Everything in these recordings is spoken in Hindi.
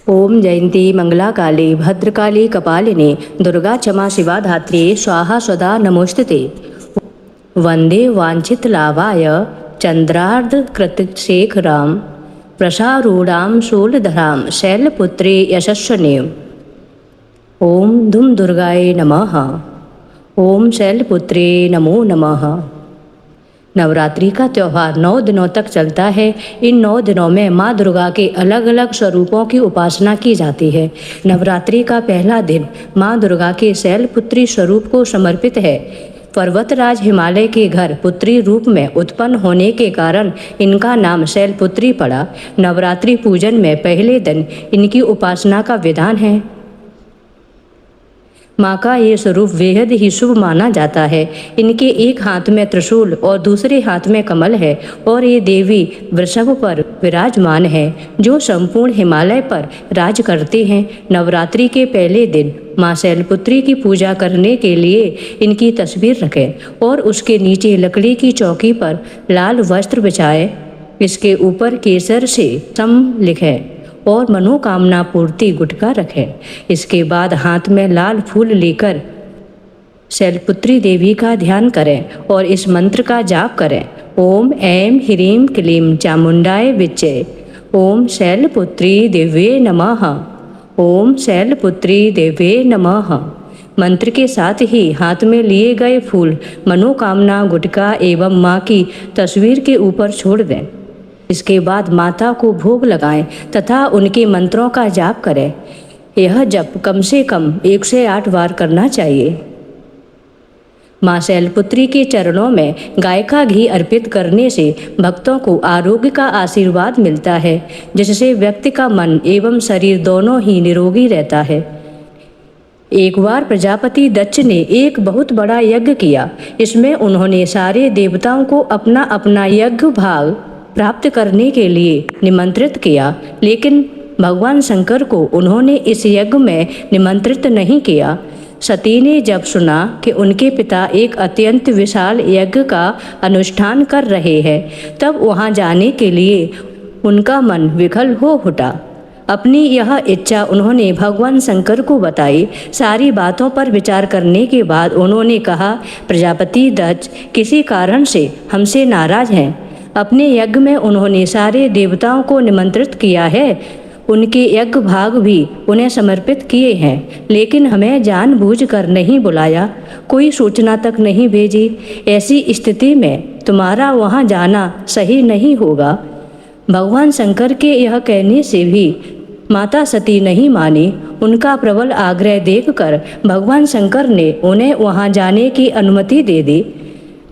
ओम जयंती मंगला काली भद्रकाली कपालिनी दुर्गा क्षमा शिवा धात्री स्वाहा सदा नमोस्तुते। वंदे वांछित लाभाय चंद्रार्ध कृतशेखरां प्रसारूढ़ां शूलधरां शैलपुत्री यशस्विनीं। ओम धूम दुर्गाय नमः। ओम शैलपुत्री नमो नमः। नवरात्रि का त्यौहार 9 दिनों तक चलता है। इन 9 दिनों में माँ दुर्गा के अलग अलग स्वरूपों की उपासना की जाती है। नवरात्रि का पहला दिन माँ दुर्गा के शैलपुत्री स्वरूप को समर्पित है। पर्वतराज हिमालय के घर पुत्री रूप में उत्पन्न होने के कारण इनका नाम शैलपुत्री पड़ा। नवरात्रि पूजन में पहले दिन इनकी उपासना का विधान है। माँ का ये स्वरूप बेहद ही शुभ माना जाता है। इनके एक हाथ में त्रिशूल और दूसरे हाथ में कमल है और ये देवी वृषभ पर विराजमान है जो संपूर्ण हिमालय पर राज करते हैं। नवरात्रि के पहले दिन माँ शैलपुत्री की पूजा करने के लिए इनकी तस्वीर रखें और उसके नीचे लकड़ी की चौकी पर लाल वस्त्र बिछाएं। इसके ऊपर केसर से सम लिखें और मनोकामना पूर्ति गुटका रखें। इसके बाद हाथ में लाल फूल लेकर शैलपुत्री देवी का ध्यान करें और इस मंत्र का जाप करें। ओम ऐं ह्रीं क्लीं चामुंडाय विच्चे। ओम शैलपुत्री देव्ये नमः। ओम शैलपुत्री देव्ये नमः। मंत्र के साथ ही हाथ में लिए गए फूल मनोकामना गुटका एवं माँ की तस्वीर के ऊपर छोड़ दें। इसके बाद माता को भोग लगाएं तथा उनके मंत्रों का जाप करें। यह जप कम से कम 108 बार करना चाहिए। माँ शैलपुत्री के चरणों में गाय का घी अर्पित करने से भक्तों को आरोग्य का आशीर्वाद मिलता है, जिससे व्यक्ति का मन एवं शरीर दोनों ही निरोगी रहता है। एक बार प्रजापति दक्ष ने एक बहुत बड़ा यज्ञ किया। इसमें उन्होंने सारे देवताओं को अपना अपना यज्ञ भाग प्राप्त करने के लिए निमंत्रित किया, लेकिन भगवान शंकर को उन्होंने इस यज्ञ में निमंत्रित नहीं किया। सती ने जब सुना कि उनके पिता एक अत्यंत विशाल यज्ञ का अनुष्ठान कर रहे हैं, तब वहां जाने के लिए उनका मन विकल हो उठा। अपनी यह इच्छा उन्होंने भगवान शंकर को बताई। सारी बातों पर विचार करने के बाद उन्होंने कहा, प्रजापति दक्ष किसी कारण से हमसे नाराज हैं। अपने यज्ञ में उन्होंने सारे देवताओं को निमंत्रित किया है, उनके यज्ञ भाग भी उन्हें समर्पित किए हैं, लेकिन हमें जानबूझकर नहीं बुलाया, कोई सूचना तक नहीं भेजी। ऐसी स्थिति में तुम्हारा वहां जाना सही नहीं होगा। भगवान शंकर के यह कहने से भी माता सती नहीं मानी। उनका प्रबल आग्रह देखकर भगवान शंकर ने उन्हें वहां जाने की अनुमति दे दी।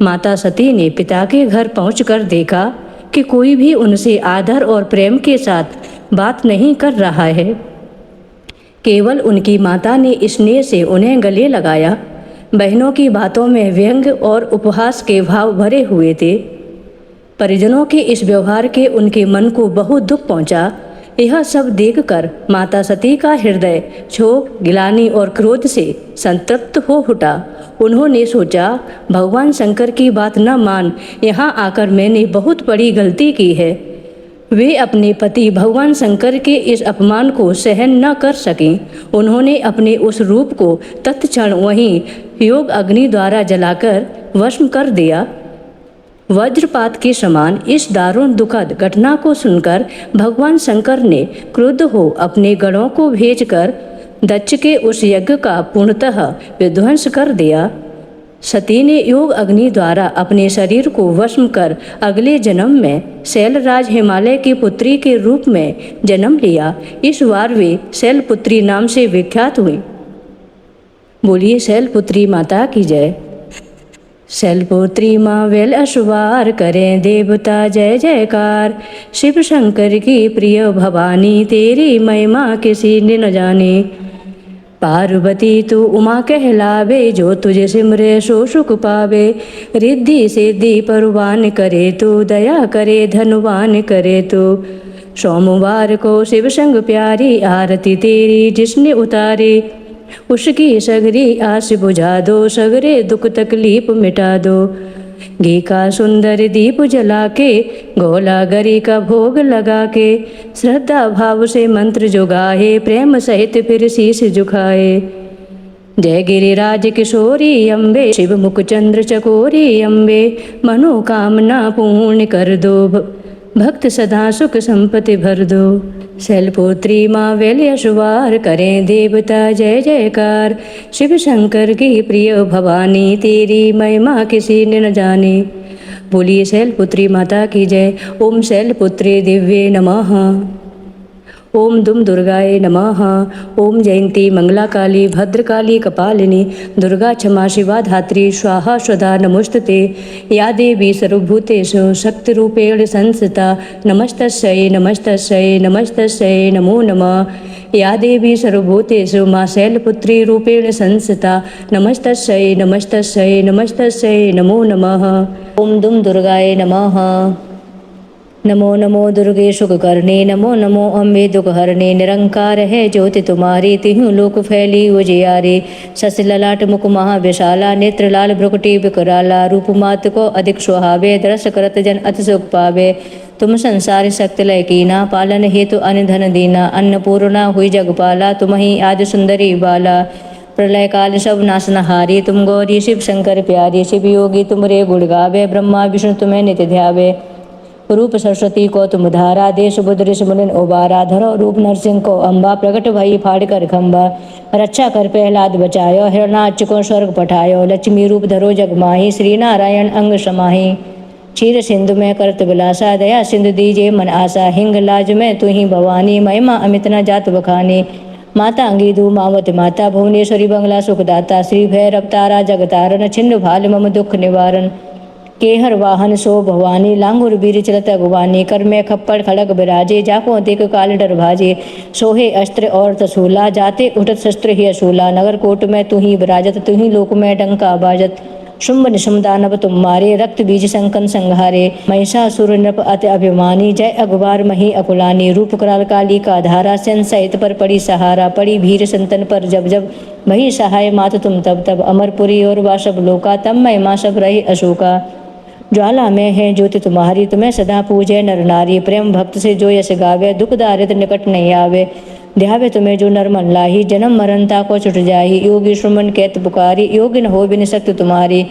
माता सती ने पिता के घर पहुंचकर देखा कि कोई भी उनसे आदर और प्रेम के साथ बात नहीं कर रहा है। केवल उनकी माता ने स्नेह से उन्हें गले लगाया। बहनों की बातों में व्यंग और उपहास के भाव भरे हुए थे। परिजनों के इस व्यवहार के उनके मन को बहुत दुख पहुंचा। यह सब देखकर माता सती का हृदय क्षोभ, गिलानी और क्रोध से संतप्त हो उठा। उन्होंने सोचा, भगवान शंकर की बात न मान यहाँ आकर मैंने बहुत बड़ी गलती की है। वे अपने पति भगवान शंकर के इस अपमान को सहन न कर सकें। उन्होंने अपने उस रूप को तत्क्षण वहीं योग अग्नि द्वारा जलाकर भस्म कर दिया। वज्रपात के समान इस दारुण दुखद घटना को सुनकर भगवान शंकर ने क्रुद्ध हो अपने गणों को भेजकर दक्ष के उस यज्ञ का पूर्णतः विध्वंस कर दिया। सती ने योग अग्नि द्वारा अपने शरीर को भस्म कर अगले जन्म में शैलराज हिमालय की पुत्री के रूप में जन्म लिया। इस बार वे शैलपुत्री नाम से विख्यात हुई। बोलिए शैलपुत्री माता की जय। शैलपुत्री माँ वेल अशुवार करें देवता जय जयकार। शिव शंकर की प्रिय भवानी तेरी महिमा किसी ने न जाने। पार्वती तू उमा कहलावे जो तुझे सिमरे सो सुख पावे। रिद्धि सिद्धि परवान करे तू दया करे धनवान करे तू। सोमवार को शिव संग प्यारी आरती तेरी जिसने उतारी। उसकी सगरी आस बुझा दो सगरे दुख तकलीफ मिटा दो। घी का सुंदर दीप जला के, गोला गरी का भोग लगा के, श्रद्धा भाव से मंत्र जो गाए, प्रेम सहित फिर शीश झुकाए। जय गिरिराज किशोरी अम्बे, शिव मुख चंद्र चकोरी अम्बे, मनोकामना पूर्ण कर दो, भक्त सदा सुख संपत्ति भर दो। शैलपुत्री माँ वेल यशवार, करें देवता जय जयकार। शिव शंकर की प्रिय भवानी, तेरी महिमा किसी ने न जानी। बोलिए शैलपुत्री माता की जय। ओम शैलपुत्री दिव्ये नमः। ओम दुम दुर्गाय नमः। ओम जयंती मंगला काली भद्रकाली कपालिनी, दुर्गा क्षमा शिवा धात्री, स्वाहा स्वधा नमोस्तुते। या देवी सर्वभूतेषु शक्तिरूपेण संस्थिता, नमस्तस्यै नमस्तस्यै नमस्तस्यै नमो नमः। या देवी सर्वभूतेषु मां शैलपुत्री रूपेण संस्थिता, नमस्तस्यै नमस्तस्यै नमस्तस्यै नमो नमः। ओम दुम दुर्गाय नमः। नमो नमो दुर्गे सुखकर्णे, नमो नमो अम्बे दुखहरणे। निरंकार है ज्योति तुम्हारी, तिहु लोक फैली उजियारे। शश ललाट मुख महाविशाला, नेत्र लाल भ्रुकुटी विकराला। रूप मात को अधिक सुहावे, दर्श करत जन अति सुख पावे। तुम संसार शक्ति लय कीना, पालन हेतु अन्न धन दीना। अन्नपूर्णा हुई जगपाला, तुम ही आदि सुंदरी बाला। प्रलय काल सब नाशनहारी, तुम गौरी शिव शंकर प्यारी। शिव योगी तुमरे गुण गावे, ब्रह्मा विष्णु तुम्हें नित्य ध्यावे। रूप सरस्वती को तुम धारा, देश बुद्ध ऋषि मुनि उबारा। धरो रूप नरसिंह को अम्बा, प्रकट भई फाड़ कर खम्बा। रक्षा कर प्रहलाद बचायो, हिरणाक्ष को स्वर्ग पठायो। लक्ष्मी रूप धरो जग माही, श्री नारायण अंग समाही। क्षीर सिंधु में करत विलासा, दया सिंधु दीजे मन आशा। हिंग लाज में तू ही भवानी, महिमा अमित न जात बखानी। माता अंगीधु मावत माता, भुवनेश्वरी बंगला सुखदाता। श्री भैरव तारा जगतारण, छिन्न भाल मम दुख निवारण। केहर वाहन सो भवानी, लांगुर बीर चलत अगवानी। कर में खप्पड़ खड़ग बिराजे, जाको देख काल डर भाजे। सोहे अस्त्र और तसूला, जाते उठत शस्त्र ही असूला। नगर कोट में तू ही विराजत, तू ही लोक में डंका बाजत। शुंभ निशुम दानव तुम मारे, रक्त बीज संकन संहारे। महिषासुर नृप अति अभिमानी, जय अखबार मही अकुलानी। रूप कराल काली का धारा, सेन सहित पर पड़ी सहारा। पड़ी भीर संतन पर जब जब, वही सहाय मात तुम तब तब। अमरपुरी और वासव लोका, तब महिमा सब रही अशोका। ज्वाला में है ज्योति तुम्हारी, तुम्हें सदा पूजे नर नारी। प्रेम भक्त से जो यश गावे, दुख दारिद्र निकट नहीं आवे। ध्यावे तुम्हें जो नर मन लाही, जन्म मरणता को छुट जाही। योगी श्रमण कहत पुकारी, योगी न हो बिन शक्ति तुम्हारी।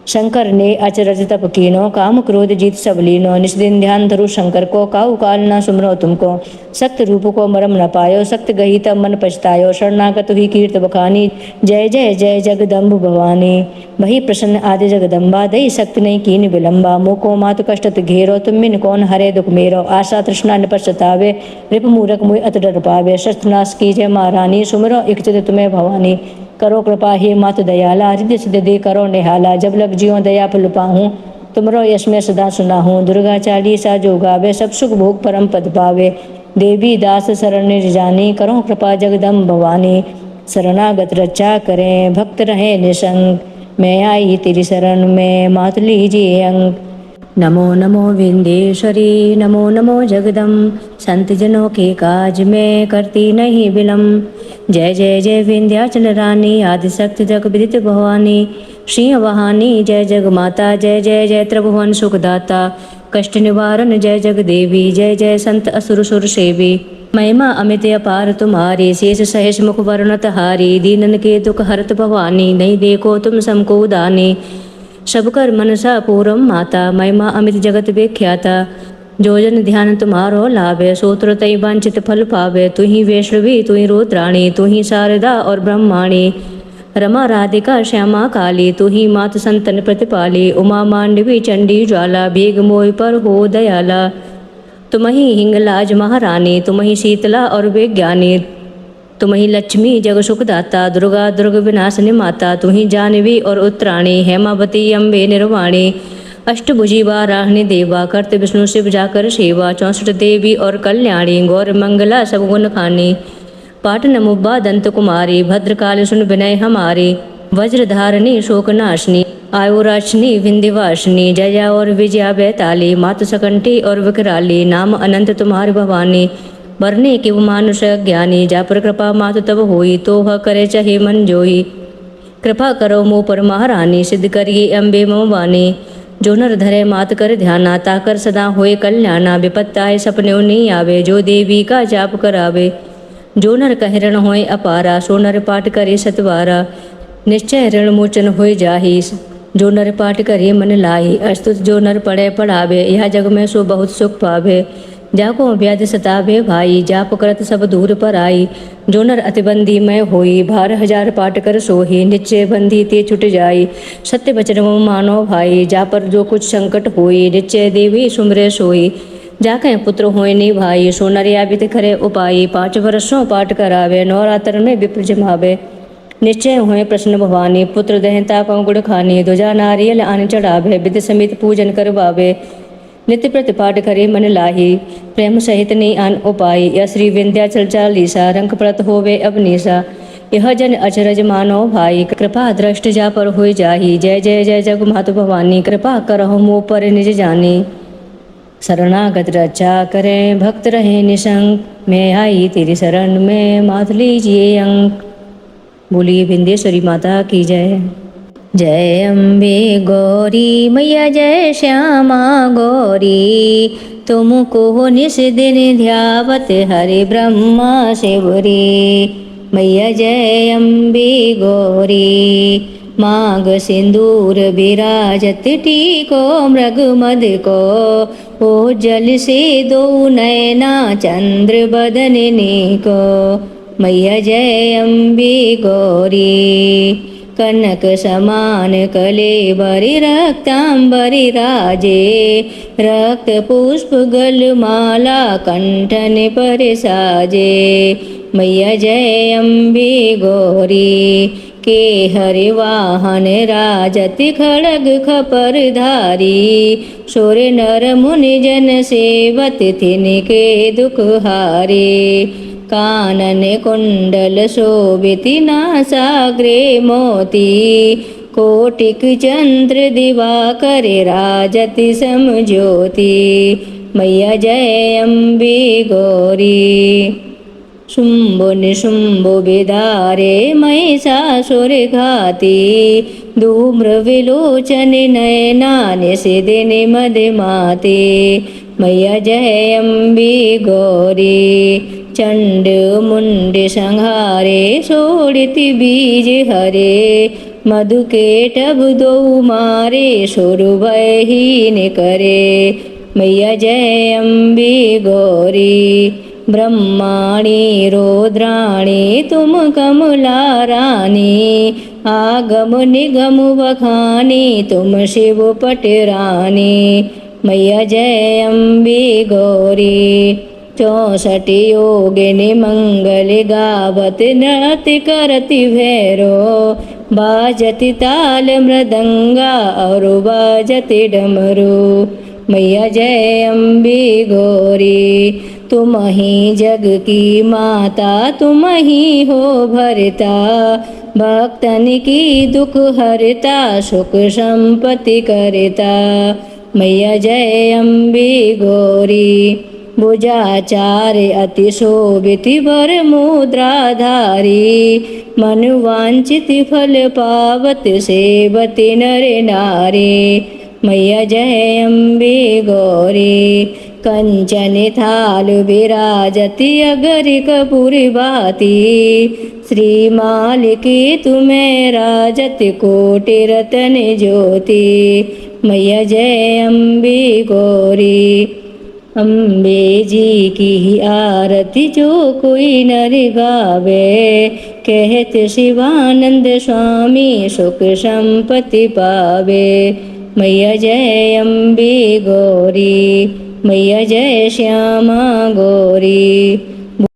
शंकर ने अचरज तप कीनो, काम क्रोध जीत सब लीनो। निष्दिन ध्यान धरु शंकर को, काहू काल ना सुमरो तुमको। सक्त रूप को मरम न पायो, सक्त गही तब मन पछतायो। शरणागत हुई कीर्त बखानी, जय जय जय जगदम्ब भवानी। वही प्रसन्न आदि जगदम्बा, दई शक्ति नहीं कीन विलंबा। मोको मात कष्टत घेरो, तुम बिन कौन हरे दुख मेरो। आशा तृष्णा निपट सतावे, रिप मूरख मुय अत डर पावे। शस्त्रनाश कीजय महारानी, सुमरो इच्छित तुम्हें भवानी। करो कृपा हे मात दयाला, हृदय सिद्ध दे करो निहाला। जब लग जियो दया फल पाहूँ, तुमरो यश में सदा सुना हूँ। दुर्गा चालीसा जो गावे, सब सुख भोग परम पद पावे। देवी दास शरण निज जानी, करो कृपा जगदम्ब भवानी। शरणागत रक्षा करें, भक्त रहे निसंग। मैं आई तेरी शरण में, मात लीजिए अंग। नमो नमो विंध्येश्वरी, नमो नमो जगदम्ब। संत जनों के काज में करती नहीं विलम्ब। जय जय जय विंध्याचल रानी, आदिशक्ति जग विदित भवानी। सिंह वाहनी जय जग माता, जय जय जय त्रिभुवन सुखदाता। कष्ट निवारण जय जग देवी, जय जय संत असुर सुर सेवी। महिमा अमित अपार तुम्हारी, शेष सहेश मुख वर्णत हारी। दीनन के दुख हरत भवानी, नहीं देखो तुम समको दानी। सब कर मनसा पूरम माता, महिमा अमित जगत विख्याता। जो जन ध्यान तुम्हारो लाभे, सोत्र तई वांछित फल पावे। तू ही वैष्णवी तू ही रुद्राणी, तू ही शारदा और ब्रह्माणी। रमा राधिका श्यामा काली, तू ही मात संतन प्रतिपाली। उमा मांडवी चंडी ज्वाला, भीग मोय पर हो दयाला। तुम ही हिंगलाज महारानी, तुम ही शीतला और विज्ञानी। तुम ही लक्ष्मी जग सुखदाता, दुर्गा दुर्ग विनाशनी माता। तू ही जानवी और उत्तराणी, हेमावती अम्बे निर्वाणी। अष्टभुजी वाराहनी देवा, करत विष्णु शिव जाकर सेवा। 64 देवी और कल्याणी, गौर मंगला सब गुण खानी। पाठ नमुब्बा दंत कुमारी, भद्रकाल सुन विनय हमारी। वज्रधारणी शोकनाशनी, आयुराशनी विंध्यवासिनी। जया और विजया बैताली, मात सकंठी और विकराली। नाम अनंत तुम्हारे भवानी, वरने कि मानुष ज्ञानी। जा पर कृपा मात तब होई, तो वह करे चाहे मन जोई। कृपा करो मोह पर महारानी, सिद्ध करिए अम्बे मम वाणी। जो नर धरे मात कर ध्याना, ताकर सदा होए कल्याणा। विपत्ति आए सपने नहीं आवे, जो देवी का जाप करावे। जो नर कह ऋण होए अपारा, सो नर पाठ करे सतवारा। निश्चय ऋण मोचन होए जाहि, जो नर पाठ करे मन लाहि। अस्तुत जो नर पढ़े पढ़ावे, यह जग में सो बहुत सुख पावे। जाको व्याधि सतावे भाई, जाप करत सब दूर पर आई। जो नर अतिबंदी में होई, भार हजार पाठ कर सोही। निश्चय बंदी ते छुट जाई, सत्य वचन मुँह मानो भाई। जा पर जो कुछ संकट होई, निश्चय देवी सुमरे सोई। जाके पुत्र होए नी भाई, सो नर याबित करे उपाई। 5 वर्षों पाठ करावे, नवरात्र में विप्र जमावे। निश्चय हुए प्रश्न भवानी, पुत्र दहता को गुड़ खानी। ध्वजा नारियल आन चढ़ावे, विधि समित पूजन करवावे। नित्य प्रतिपाठ करे मन लाही, प्रेम सहित नहीं आन उपाय। यह श्री विंध्याचल चालीसा, रंक प्रत होवे अवनीसा। यह जन अचरज मानो भाई, कृपा दृष्ट जा पर हो जाही। जय जय जय जग मातु भवानी, कृपा करहु मोह पर निज जानी। शरणागत रक्षा करें, भक्त रहे निशंक। मैं आई तेरी शरण में, मात लीजिए अंक। बोलिए विंध्येश्वरी माता की जय। जय अम्बे गौरी मैया, जय श्यामा गौरी। तुमको निस दिन ध्यावत हरे ब्रह्मा शिवरी। मैया जय अम्बे गौरी, मांग सिंदूर विराजत टीको मृग मद को। ओ जल से दो नैना चंद्र बदन को। मैया जय अम्बे गौरी, कनक समान कलेवरि रक्तांबरि राजे। रक्त पुष्प गलमाला कंठन पर साजे। मैया जय अम्बे गौरी, के हरि वाहन राजत खड़ग खपर धारी। सोर नर मुनि जन सेवत तिनके दुख हारे। कानन कुंडल शोभिति नासाग्रे मोती। कोटिक चंद्र दिवाकर राजति समज्योति। मैया जय अम्बे गौरी, शुंभो निशुंभो विदारे महिषासुर घाती। धूम्र विलोचन नयना निषिदिन मदमाते। मैया जय अम्बे गौरी, चंड मुंड संहारे सोड़िति बीज हरे। मधु के टब दो मारे, सुर भयहीन करे। मैया जय अम्बे गौरी, ब्रह्माणी रुद्राणी तुम कमला रानी। आगम निगम बखानी तुम शिव पट रानी। मैया जय अम्बे गौरी, 64 योगिनी मंगल गावत नृत्य करति भैरो। बाजति ताल मृदंगा और बाजति डमरू। मैया जय अम्बे गौरी, तुम ही जग की माता तुम ही हो भरता। भक्तन की दुख हरता, सुख संपत्ति करता। मैया जय अम्बे गौरी, भुजाचार अति शोभित वर मुद्राधारी। मन वांछित फल पावत सेवति नर नारी। मैया जय अम्बे गौरी, कंचन थाल विराजति अगर कपूर बाती। श्रीमाल की तुम्हें राजत कोटि रतन ज्योति। मैया जय अम्बे गौरी, अम्बे जी की आरती जो कोई नर गावे। कहते शिवानंद स्वामी सुख संपत्ति पावे। मैया जय अम्बे गौरी, मैया जय श्यामा गौरी।